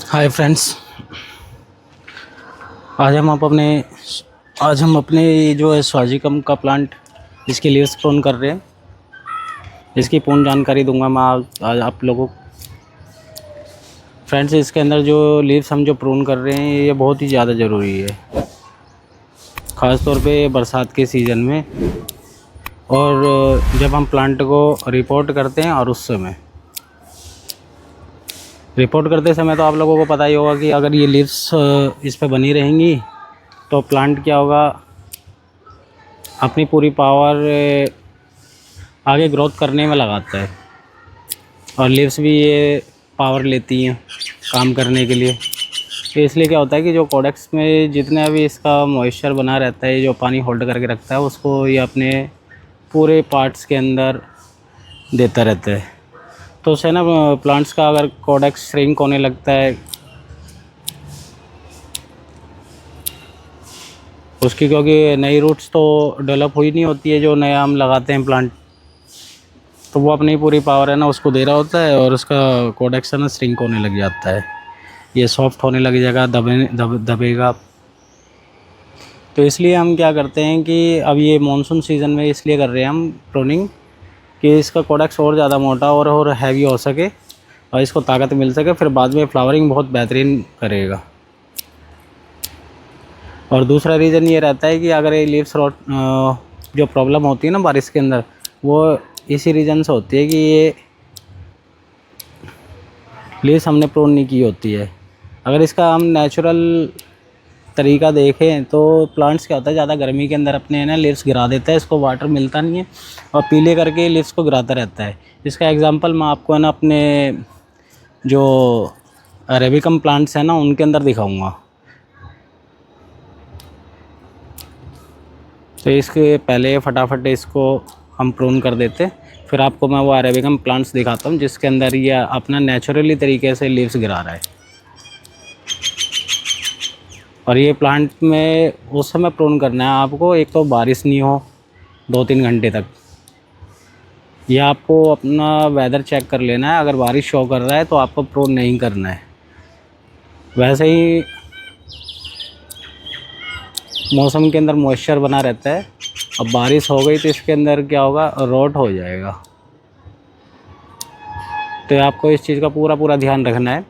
Hi friends. आज हम आप अपने आज हम अपने जो है स्वाजिकम का प्लांट इसके लीव्स प्रोन कर रहे हैं। इसकी पूर्ण जानकारी दूंगा मैं आज आप लोगों को। फ्रेंड्स, इसके अंदर जो लीव्स हम जो प्रोन कर रहे हैं ये बहुत ही ज़्यादा ज़रूरी है, ख़ास तौर पे बरसात के सीज़न में, और जब हम प्लांट को रिपोर्ट करते हैं और उस समय रिपोर्ट करते समय तो आप लोगों को पता ही होगा कि अगर ये लीव्स इस पे बनी रहेंगी तो प्लांट क्या होगा, अपनी पूरी पावर आगे ग्रोथ करने में लगाता है, और लीव्स भी ये पावर लेती हैं काम करने के लिए। तो इसलिए क्या होता है कि जो कोडेक्स में जितना भी इसका मॉइस्चर बना रहता है, जो पानी होल्ड करके रखता है, उसको ये अपने पूरे पार्ट्स के अंदर देता रहता है। तो उससे ना प्लांट्स का अगर कोडेक्स श्रिंक होने लगता है, उसकी क्योंकि नई रूट्स तो डेवलप हुई नहीं होती है, जो नया हम लगाते हैं प्लांट, तो वो अपनी पूरी पावर है ना उसको दे रहा होता है, और उसका कोडेक्स है ना श्रिंक होने लग जाता है, ये सॉफ्ट होने लग जाएगा, दबेगा। तो इसलिए हम क्या करते हैं कि अब ये मानसून सीज़न में इसलिए कर रहे हैं हम प्रूनिंग कि इसका कोडेक्स और ज़्यादा मोटा और हैवी हो सके और इसको ताकत मिल सके, फिर बाद में फ्लावरिंग बहुत बेहतरीन करेगा। और दूसरा रीज़न ये रहता है कि अगर ये लीव्स रॉट जो प्रॉब्लम होती है ना बारिश के अंदर, वो इसी रीज़न से होती है कि ये लीव्स हमने प्रून नहीं की होती है। अगर इसका हम नेचुरल तरीका देखें तो प्लांट्स क्या होता है, ज़्यादा गर्मी के अंदर अपने ना लीव्स गिरा देता है, इसको वाटर मिलता नहीं है और पीले करके लीव्स को गिराता रहता है। इसका एग्जांपल मैं आपको है ना अपने जो अरेबिकम प्लांट्स हैं ना उनके अंदर दिखाऊंगा। तो इसके पहले फटाफट इसको हम प्रून कर देते, फिर आपको मैं वो अरेबिकम प्लांट्स दिखाता हूँ जिसके अंदर ये अपना नेचुरली तरीके से लीव्स गिरा रहा है। और ये प्लांट में उस समय प्रून करना है आपको, एक तो बारिश नहीं हो 2-3 घंटे तक, या आपको अपना वेदर चेक कर लेना है, अगर बारिश शो कर रहा है तो आपको प्रून नहीं करना है। वैसे ही मौसम के अंदर मॉइस्चर बना रहता है, अब बारिश हो गई तो इसके अंदर क्या होगा, रोट हो जाएगा। तो आपको इस चीज़ का पूरा ध्यान रखना है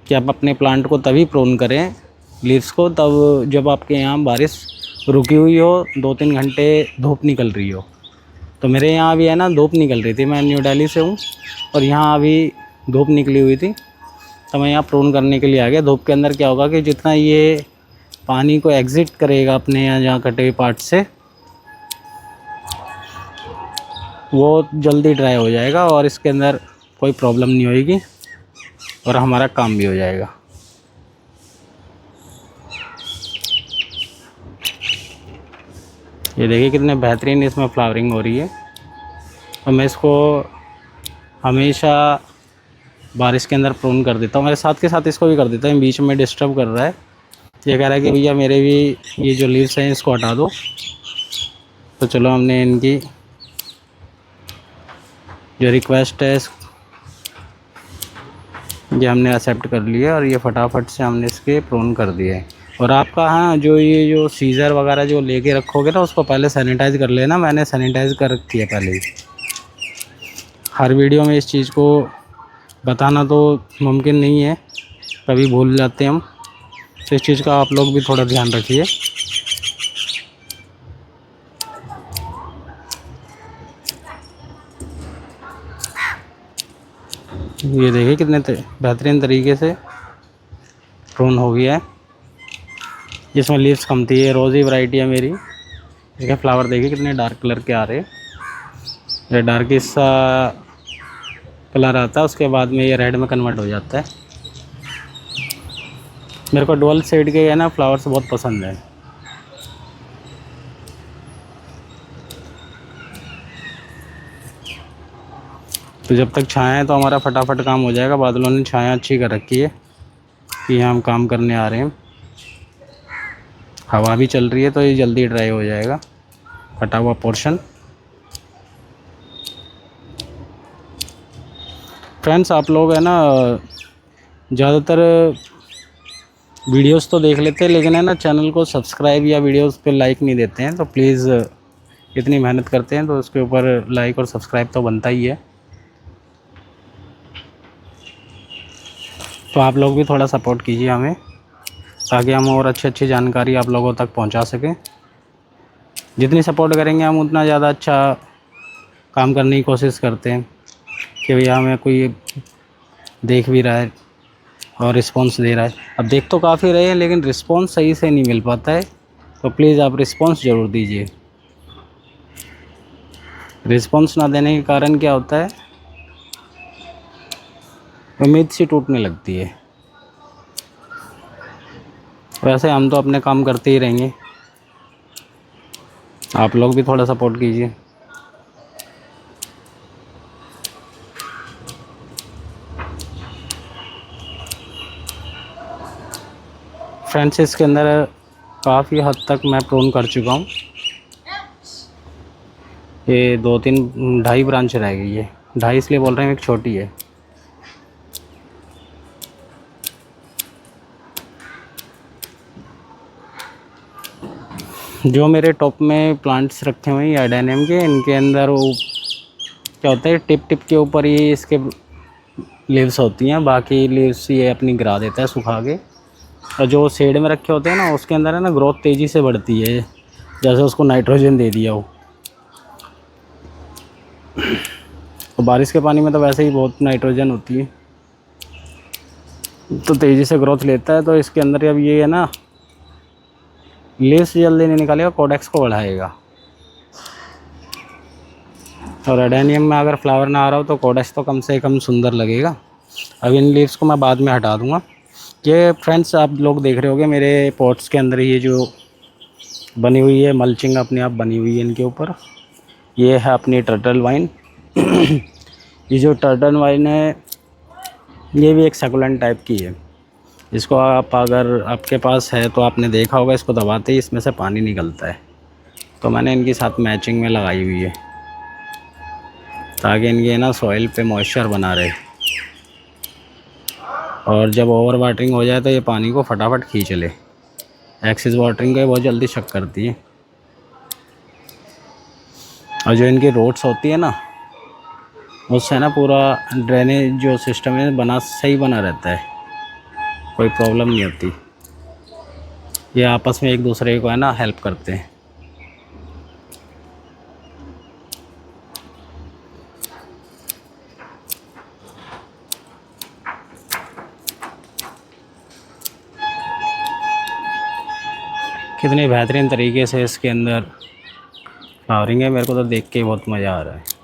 कि आप अपने प्लांट को तभी प्रून करें लीव्स को, तब जब आपके यहाँ बारिश रुकी हुई हो, 2-3 घंटे धूप निकल रही हो। तो मेरे यहाँ अभी है ना धूप निकल रही थी, मैं न्यू दिल्ली से हूँ और यहाँ अभी धूप निकली हुई थी, तो मैं यहाँ प्रून करने के लिए आ गया। धूप के अंदर क्या होगा कि जितना ये पानी को एग्ज़िट करेगा अपने यहाँ जहाँ कटे हुए पार्ट से, वो जल्दी ड्राई हो जाएगा और इसके अंदर कोई प्रॉब्लम नहीं होगी और हमारा काम भी हो जाएगा। ये देखिए कितने बेहतरीन इसमें फ्लावरिंग हो रही है। और मैं इसको हमेशा बारिश के अंदर प्रून कर देता हूँ, मेरे साथ के साथ इसको भी कर देता हूँ। बीच में डिस्टर्ब कर रहा है, ये कह रहा है कि भैया मेरे भी ये जो लीव्स हैं इसको हटा दो। तो चलो हमने इनकी जो रिक्वेस्ट है ये हमने एक्सेप्ट कर लिया और ये फटाफट से हमने इसके प्रून कर दिए। और आपका हाँ जो ये जो सीज़र वगैरह जो लेके रखोगे ना उसको पहले सैनिटाइज़ कर लेना, मैंने सैनिटाइज़ कर रखी है पहले ही। हर वीडियो में इस चीज़ को बताना तो मुमकिन नहीं है, कभी भूल जाते हैं हम, तो इस चीज़ का आप लोग भी थोड़ा ध्यान रखिए। ये देखिए कितने बेहतरीन तरीके से प्रून हो गया है। इसमें लीव्स कम थी, ये रोज़ी वैरायटी है मेरी। देखिए फ्लावर देखिए कितने डार्क कलर के आ रहे हैं, ये डार्क सा कलर आता है, उसके बाद में ये रेड में कन्वर्ट हो जाता है। मेरे को डुअल शेड के है ना फ्लावर्स बहुत पसंद है। तो जब तक छाया है तो हमारा फटाफट काम हो जाएगा। बादलों ने छाया अच्छी कर रखी है कि हम काम करने आ रहे हैं, हवा भी चल रही है तो ये जल्दी ड्राई हो जाएगा कटा हुआ पोर्शन। फ्रेंड्स, आप लोग है ना ज़्यादातर वीडियोस तो देख लेते हैं, लेकिन है ना चैनल को सब्सक्राइब या वीडियोस पे लाइक नहीं देते हैं। तो प्लीज़ इतनी मेहनत करते हैं तो उसके ऊपर लाइक और सब्सक्राइब तो बनता ही है। तो आप लोग भी थोड़ा सपोर्ट कीजिए हमें, ताकि हम और अच्छी जानकारी आप लोगों तक पहुंचा सकें। जितनी सपोर्ट करेंगे हम उतना ज़्यादा अच्छा काम करने की कोशिश करते हैं कि भैया हमें कोई देख भी रहा है और रिस्पांस दे रहा है। अब देख तो काफ़ी रहे हैं, लेकिन रिस्पांस सही से नहीं मिल पाता है। तो प्लीज़ आप रिस्पांस ज़रूर दीजिए। रिस्पांस ना देने के कारण क्या होता है, उम्मीद सी टूटने लगती है। वैसे हम तो अपने काम करते ही रहेंगे, आप लोग भी थोड़ा सपोर्ट कीजिए। फ्रेंड्स, इसके अंदर काफ़ी हद तक मैं प्रून कर चुका हूँ। ये 2-3 ढाई ब्रांच रह गई है। ढाई इसलिए बोल रहे हैं, एक छोटी है। जो मेरे टॉप में प्लांट्स रखे हुए हैं एडेनियम के, इनके अंदर वो क्या होता है, टिप टिप के ऊपर ही इसके लीव्स होती हैं, बाकी लीव्स ये अपनी गिरा देता है सुखा के। और जो शेड में रखे होते हैं ना, उसके अंदर है ना ग्रोथ तेज़ी से बढ़ती है, जैसे उसको नाइट्रोजन दे दिया हो। तो बारिश के पानी में तो वैसे ही बहुत नाइट्रोजन होती है, तो तेज़ी से ग्रोथ लेता है। तो इसके अंदर अब ये है ना, लीव्स जल्दी नहीं निकालेगा, कोडेक्स को बढ़ाएगा। और एडेनियम में अगर फ्लावर ना आ रहा हो तो कोडेक्स तो कम से कम सुंदर लगेगा। अब इन लीव्स को मैं बाद में हटा दूँगा। ये फ्रेंड्स, आप लोग देख रहे होंगे मेरे पॉट्स के अंदर ये जो बनी हुई है मल्चिंग अपने आप बनी हुई है इनके ऊपर। ये है अपनी टर्टल वाइन। ये जो टर्टल वाइन है, ये भी एक सकुलेंट टाइप की है। इसको आप अगर आपके पास है तो आपने देखा होगा, इसको दबाते ही इसमें से पानी निकलता है। तो मैंने इनके साथ मैचिंग में लगाई हुई है, ताकि इनके ना सॉइल पे मॉइस्चर बना रहे। और जब ओवर वाटरिंग हो जाए तो ये पानी को फटाफट खींच ले। एक्सेस वाटरिंग को बहुत जल्दी शक करती है। और जो इनकी रूट्स होती है ना, उससे ना पूरा ड्रेनेज जो सिस्टम है सही बना रहता है, कोई प्रॉब्लम नहीं होती। ये आपस में एक दूसरे को है ना हेल्प करते हैं। कितने बेहतरीन तरीके से इसके अंदर फ्लावरिंग है, मेरे को तो देख के बहुत मज़ा आ रहा है।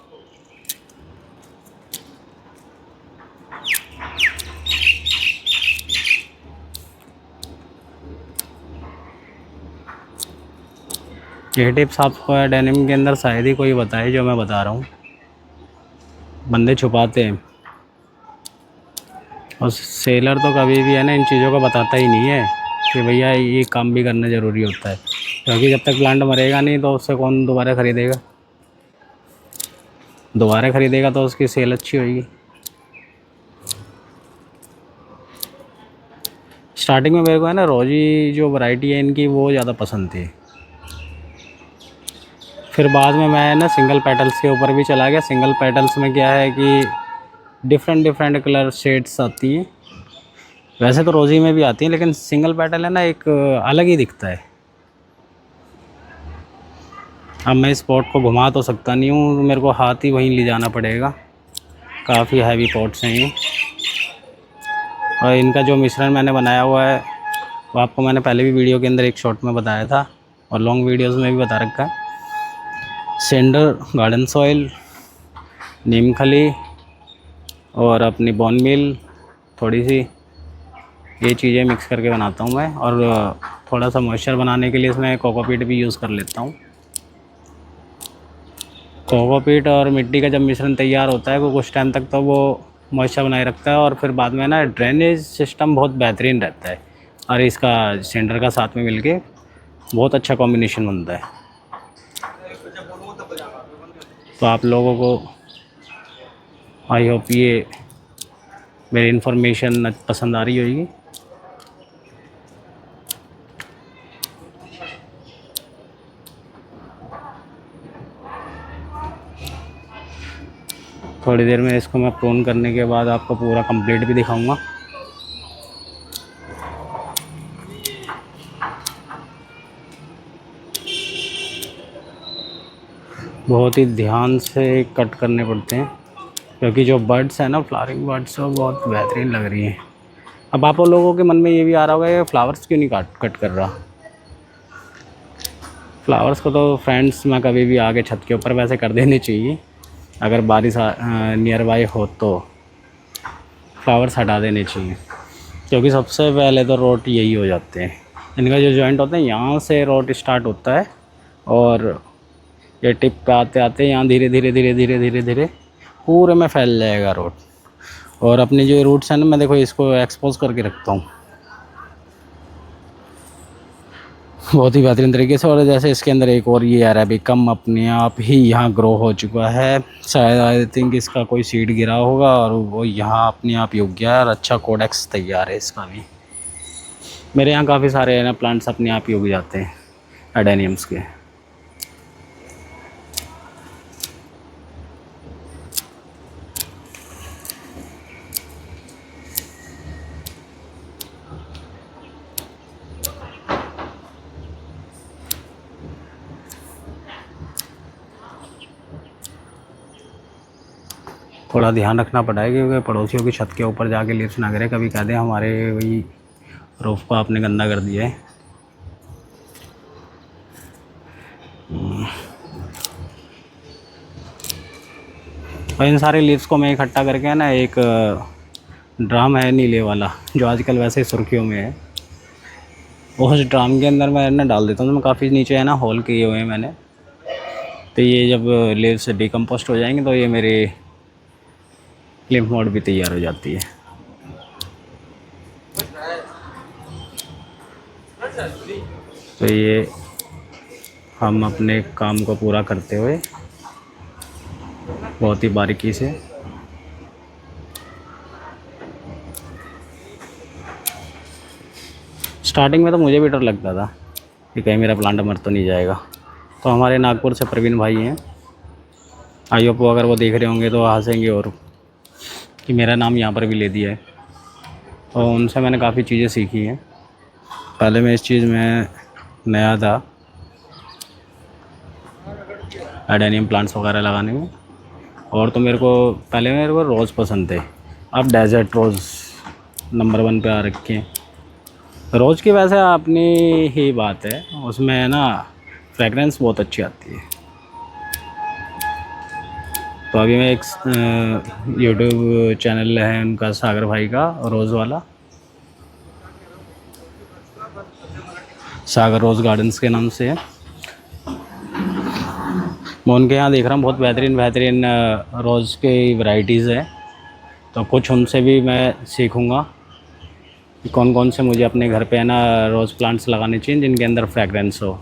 ये टिप्स आपको डेनिम के अंदर शायद ही कोई बताए जो मैं बता रहा हूँ। बंदे छुपाते हैं, और सेलर तो कभी भी है ना इन चीज़ों को बताता ही नहीं है कि भैया ये काम भी करना ज़रूरी होता है। क्योंकि जब तक प्लांट मरेगा नहीं तो उससे कौन दोबारा ख़रीदेगा। दोबारा ख़रीदेगा तो उसकी सेल अच्छी होगी। स्टार्टिंग में मेरे को है ना रोजी जो वैरायटी है इनकी वो ज़्यादा पसंद थी। फिर बाद में मैं ना सिंगल पेटल्स के ऊपर भी चला गया। सिंगल पेटल्स में क्या है कि डिफरेंट कलर शेड्स आती हैं। वैसे तो रोज़ी में भी आती हैं, लेकिन सिंगल पेटल है ना एक अलग ही दिखता है। अब मैं इस पॉट को घुमा तो सकता नहीं हूँ, मेरे को हाथ ही वहीं ले जाना पड़ेगा। काफ़ी हैवी पॉट्स हैं ये। और इनका जो मिश्रण मैंने बनाया हुआ है वो आपको मैंने पहले भी वीडियो के अंदर एक शॉर्ट में बताया था, और लॉन्ग वीडियोस में भी बता रखा है। सेंडर, गार्डन सॉइल, नीम खली और अपनी बोन मील, थोड़ी सी ये चीज़ें मिक्स करके बनाता हूँ मैं। और थोड़ा सा मॉइस्चर बनाने के लिए इसमें कोकोपीट भी यूज़ कर लेता हूँ। कोकोपीट और मिट्टी का जब मिश्रण तैयार होता है वो कुछ टाइम तक तो वो मॉइस्चर बनाए रखता है, और फिर बाद में ना ड्रेनेज सिस्टम बहुत बेहतरीन रहता है। और इसका सेंडर का साथ में मिलके बहुत अच्छा कॉम्बिनेशन बनता है। तो आप लोगों को आई होप ये मेरी इन्फॉर्मेशन पसंद आ रही होगी। थोड़ी देर में इसको मैं प्रून करने के बाद आपको पूरा कंप्लीट भी दिखाऊंगा। बहुत ही ध्यान से कट करने पड़ते हैं क्योंकि जो बर्ड्स हैं ना, फ्लावरिंग बर्ड्स, वो बहुत बेहतरीन लग रही हैं। अब आप लोगों के मन में ये भी आ रहा होगा ये फ्लावर्स क्यों नहीं कट कर रहा। फ्लावर्स को तो फ्रेंड्स मैं कभी भी आगे छत के ऊपर वैसे कर देनी चाहिए, अगर बारिश नियर बाय हो तो फ्लावर्स हटा देने चाहिए, क्योंकि सबसे पहले तो रोट यही हो जाते हैं। इनका जो जॉइंट होता है यहाँ से रोट स्टार्ट होता है और ये टिप पे आते आते यहाँ धीरे धीरे धीरे धीरे धीरे धीरे पूरे में फैल जाएगा रूट। और अपने जो रूट्स हैं ना, मैं देखो इसको एक्सपोज करके रखता हूँ बहुत ही बेहतरीन तरीके से। और जैसे इसके अंदर एक और ये अरेबिकम अपने आप ही यहाँ ग्रो हो चुका है, शायद आई थिंक इसका कोई सीड गिरा होगा और वो यहाँ अपने आप ही उग गया है और अच्छा कोडेक्स तैयार है इसका भी। मेरे यहाँ काफ़ी सारे ना प्लांट्स अपने आप ही उग जाते हैं एडेनियम्स के। थोड़ा ध्यान रखना पड़ा है क्योंकि पड़ोसियों की छत के ऊपर जाके लिप्स ना गिरे, कभी कह दें हमारे वही रूफ को आपने गंदा कर दिया है। और इन सारे लिप्स को मैं इकट्ठा करके ना एक ड्राम है नीले वाला जो आजकल वैसे सुर्खियों में है, उस ड्राम के अंदर मैं ना डाल देता हूँ। तो मैं काफ़ी नीचे है ना होल किए हुए हैं मैंने, तो ये जब लिप्स डिकम्पोस्ट हो जाएंगे तो ये मेरे लिम्फ नोड भी तैयार हो जाती है। तो ये हम अपने काम को पूरा करते हुए बहुत ही बारीकी से स्टार्टिंग में तो मुझे भी डर लगता था कि कहीं मेरा प्लांट मर तो नहीं जाएगा। तो हमारे नागपुर से प्रवीण भाई हैं, आई होप अगर वो देख रहे होंगे तो हंसेंगे और कि मेरा नाम यहाँ पर भी ले दिया है। तो उनसे मैंने काफ़ी चीज़ें सीखी हैं। पहले मैं इस चीज़ में नया था एडेनियम प्लांट्स वगैरह लगाने में, और तो मेरे को रोज़ पसंद थे। अब डेजर्ट रोज़ नंबर 1 पे आ रखे हैं। रोज़ की वैसे अपनी ही बात है, उसमें ना फ्रेगरेंस बहुत अच्छी आती है। तो अभी मैं एक यूट्यूब चैनल है उनका, सागर भाई का, रोज़ वाला, सागर रोज़ गार्डन्स के नाम से है। मैं उनके यहाँ देख रहा हूँ बहुत बेहतरीन बेहतरीन रोज़ की वैरायटीज़ है, तो कुछ उनसे भी मैं सीखूँगा कि कौन कौन से मुझे अपने घर पे है ना रोज़ प्लांट्स लगाने चाहिए जिनके अंदर फ्रेगरेंस हो।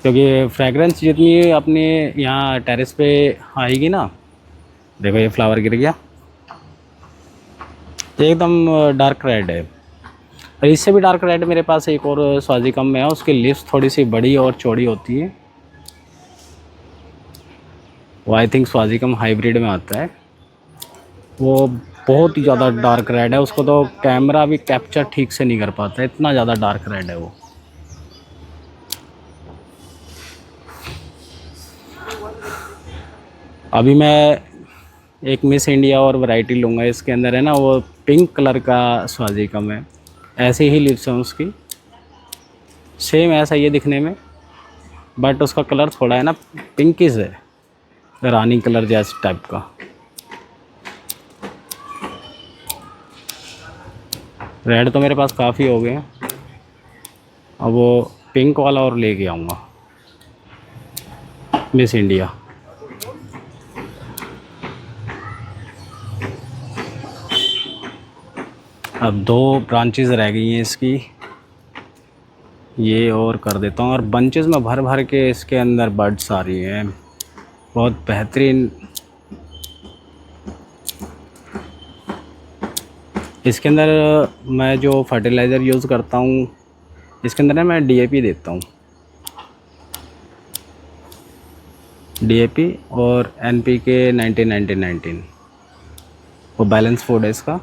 क्योंकि फ्रेगरेंस जितनी अपने यहाँ टेरेस पे आएगी ना, देखो ये फ्लावर गिर गया, ये एकदम डार्क रेड है। और इससे भी डार्क रेड मेरे पास एक और स्वाजिकम में है, उसकी लिप्स थोड़ी सी बड़ी और चौड़ी होती है। वो आई थिंक स्वाजिकम हाइब्रिड में आता है। वो बहुत ही ज़्यादा डार्क रेड है, उसको तो कैमरा भी कैप्चर ठीक से नहीं कर पाता, इतना ज़्यादा डार्क रेड है वो। अभी मैं एक मिस इंडिया और वैरायटी लूँगा, इसके अंदर है ना वो पिंक कलर का स्वाजिकम है, ऐसे ही लिप्स हैं उसकी, सेम ऐसा ही है दिखने में, बट उसका कलर थोड़ा है ना पिंकिश है, रानी कलर जैसे टाइप का। रेड तो मेरे पास काफ़ी हो गए हैं, अब वो पिंक वाला और लेके आऊँगा मिस इंडिया। अब 2 ब्रांचेस रह गई हैं इसकी, ये और कर देता हूँ। और बंचेस में भर भर के इसके अंदर बर्ड्स आ रही हैं, बहुत बेहतरीन इसके अंदर मैं जो फर्टिलाइज़र यूज़ करता हूँ, इसके अंदर ना मैं DAP देता हूँ, DAP और NPK 19-19-19, वो बैलेंस फूड है इसका।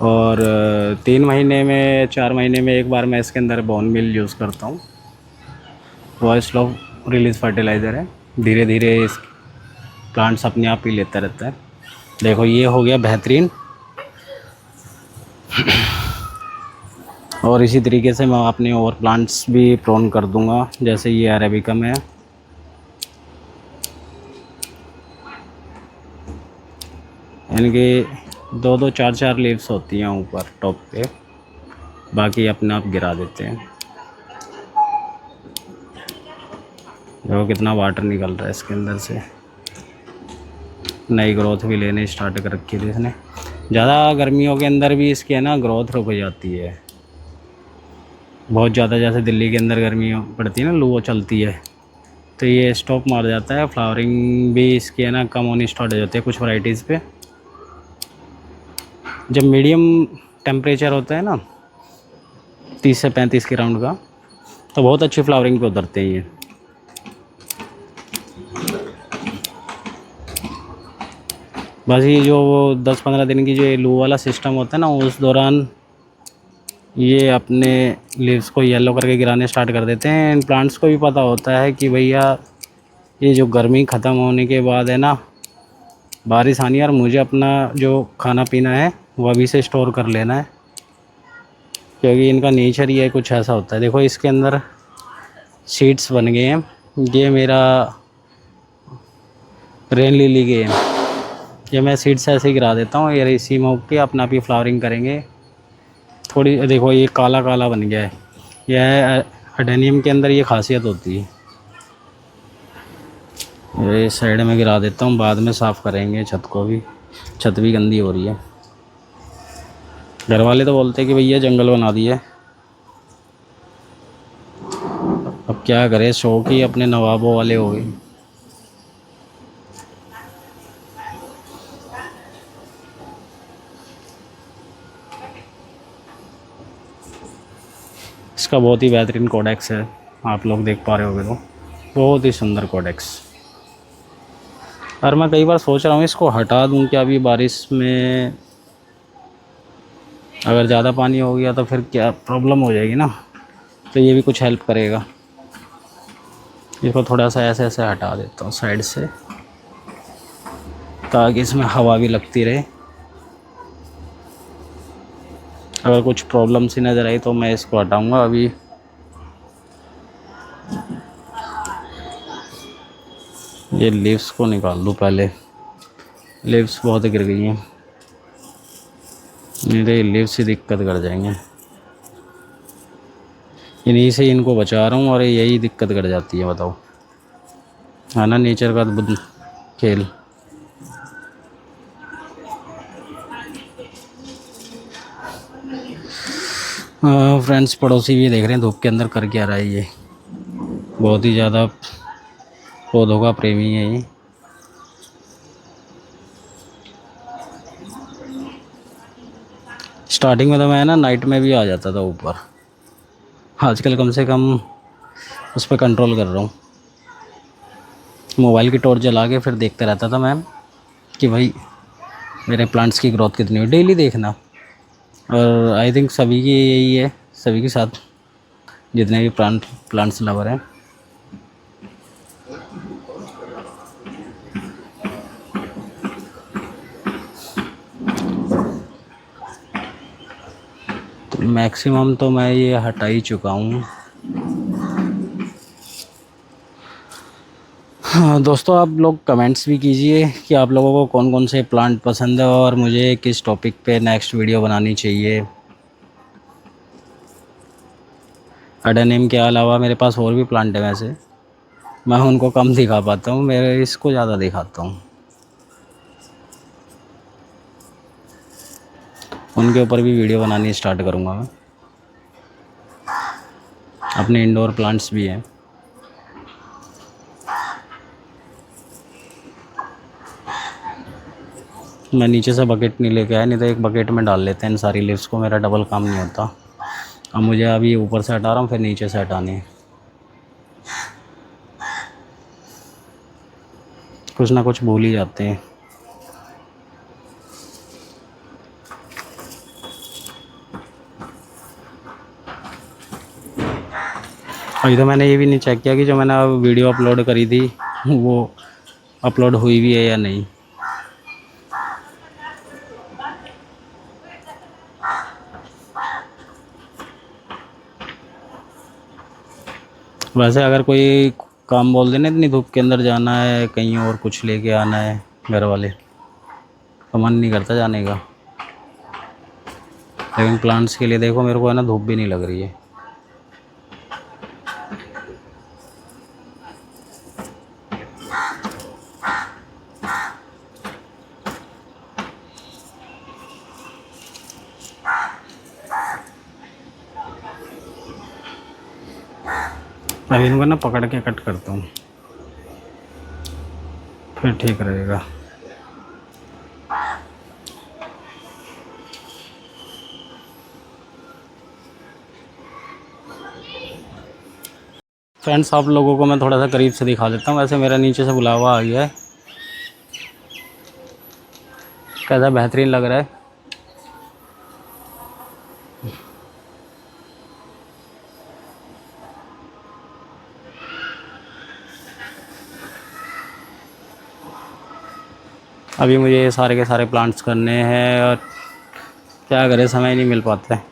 और 3 महीने में 4 महीने में एक बार मैं इसके अंदर बोन मील यूज़ करता हूँ। वो स्लो रिलीज़ फर्टिलाइज़र है, धीरे धीरे इस प्लांट्स अपने आप ही लेता रहता है। देखो ये हो गया बेहतरीन। और इसी तरीके से मैं अपने और प्लांट्स भी प्रोन कर दूंगा, जैसे ये अरेबिका में है। इनकी 2-2 4-4 लीव्स होती हैं ऊपर टॉप पे, बाकी अपने आप गिरा देते हैं। देखो कितना वाटर निकल रहा है इसके अंदर से, नई ग्रोथ भी लेने स्टार्ट कर रखी थी इसने। ज़्यादा गर्मियों के अंदर भी इसकी है ना ग्रोथ रुक जाती है बहुत ज़्यादा, जैसे दिल्ली के अंदर गर्मी पड़ती है ना, लू चलती है, तो ये स्टॉप मार जाता है। फ्लावरिंग भी इसकी है ना कम होनी स्टार्ट हो जाती है कुछ वैरायटीज़ पे। जब मीडियम टेम्परेचर होता है ना 30 से 35 के राउंड का, तो बहुत अच्छी फ्लावरिंग पे उतरते हैं ये। बस ये जो 10-15 दिन की जो ये लू वाला सिस्टम होता है ना, उस दौरान ये अपने लीव्स को येलो करके गिराने स्टार्ट कर देते हैं। इन प्लांट्स को भी पता होता है कि भैया ये जो गर्मी ख़त्म होने के बाद है ना बारिश आनी है, और मुझे अपना जो खाना पीना है वो अभी से स्टोर कर लेना है, क्योंकि इनका नेचर ही है कुछ ऐसा होता है। देखो इसके अंदर सीड्स बन गए हैं, ये मेरा रेन लिली के हैं, ये मैं सीड्स ऐसे ही गिरा देता हूँ, ये इसी में उग के अपना भी फ्लावरिंग करेंगे। थोड़ी देखो ये काला काला बन गया है, यह अडेनियम के अंदर ये खासियत होती है। ये साइड में गिरा देता हूँ, बाद में साफ़ करेंगे छत को भी, छत भी गंदी हो रही है। घर वाले तो बोलते हैं कि भैया जंगल बना दिए, अब क्या करें, शौक ही अपने नवाबों वाले हो गए। इसका बहुत ही बेहतरीन कोडेक्स है, आप लोग देख पा रहे होगे तो बहुत ही सुंदर कोडेक्स। और मैं कई बार सोच रहा हूँ इसको हटा दूँ क्या, अभी बारिश में अगर ज़्यादा पानी हो गया तो फिर क्या प्रॉब्लम हो जाएगी ना, तो ये भी कुछ हेल्प करेगा। इसको थोड़ा सा ऐसे ऐसे हटा देता हूँ साइड से, ताकि इसमें हवा भी लगती रहे। अगर कुछ प्रॉब्लम सी नज़र आई तो मैं इसको हटाऊँगा। अभी ये लीव्स को निकाल दूँ पहले, लीव्स बहुत गिर गई हैं, मेरे लीव्स ही दिक्कत कर जाएंगे। इन्हीं से इनको बचा रहा हूँ और यही दिक्कत कर जाती है, बताओ, है ना नेचर का अद्भुत खेल। फ्रेंड्स पड़ोसी भी देख रहे हैं धूप के अंदर कर क्या रहा है, ये बहुत ही ज़्यादा पौधों का प्रेमी है ये। स्टार्टिंग में तो मैं ना नाइट में भी आ जाता था ऊपर, आजकल कम से कम उस पर कंट्रोल कर रहा हूँ। मोबाइल की टॉर्च जला के फिर देखते रहता था मैं कि भाई मेरे प्लांट्स की ग्रोथ कितनी है, डेली देखना। और आई थिंक सभी की यही है, सभी के साथ जितने भी प्लांट्स लवर हैं। तो मैक्सिमम तो मैं ये हटा ही चुका हूँ। हाँ दोस्तों, आप लोग कमेंट्स भी कीजिए कि आप लोगों को कौन कौन से प्लांट पसंद है और मुझे किस टॉपिक पे नेक्स्ट वीडियो बनानी चाहिए। अडेनियम के अलावा मेरे पास और भी प्लांट है, वैसे मैं उनको कम दिखा पाता हूँ, मेरे इसको ज़्यादा दिखाता हूँ, उनके ऊपर भी वीडियो बनानी स्टार्ट करूँगा मैं। अपने इंडोर प्लांट्स भी हैं। मैं नीचे से बकेट नहीं लेके आया, नहीं तो एक बकेट में डाल लेते हैं इन सारी लीव्स को, मेरा डबल काम नहीं होता। अब मुझे अभी ऊपर से हटा रहा हूँ, फिर नीचे से हटानी है। कुछ ना कुछ भूल ही जाते हैं। अभी तो मैंने ये भी नहीं चेक किया कि जो मैंने वीडियो अपलोड करी थी वो अपलोड हुई भी है या नहीं। वैसे अगर कोई काम बोल देना, इतनी धूप के अंदर जाना है, कहीं और कुछ लेके आना है घर वाले, तो मन नहीं करता जाने का। लेकिन प्लांट्स के लिए देखो, मेरे को है ना धूप भी नहीं लग रही है। अभी इनको ना पकड़ के कट करता हूँ, फिर ठीक रहेगा। फ्रेंड्स, आप लोगों को मैं थोड़ा सा करीब से दिखा देता हूँ। वैसे मेरा नीचे से बुलावा आ गया है, कैसा बेहतरीन लग रहा है। अभी मुझे ये सारे के सारे प्लांट्स करने हैं और क्या करें, समय नहीं मिल पाता है।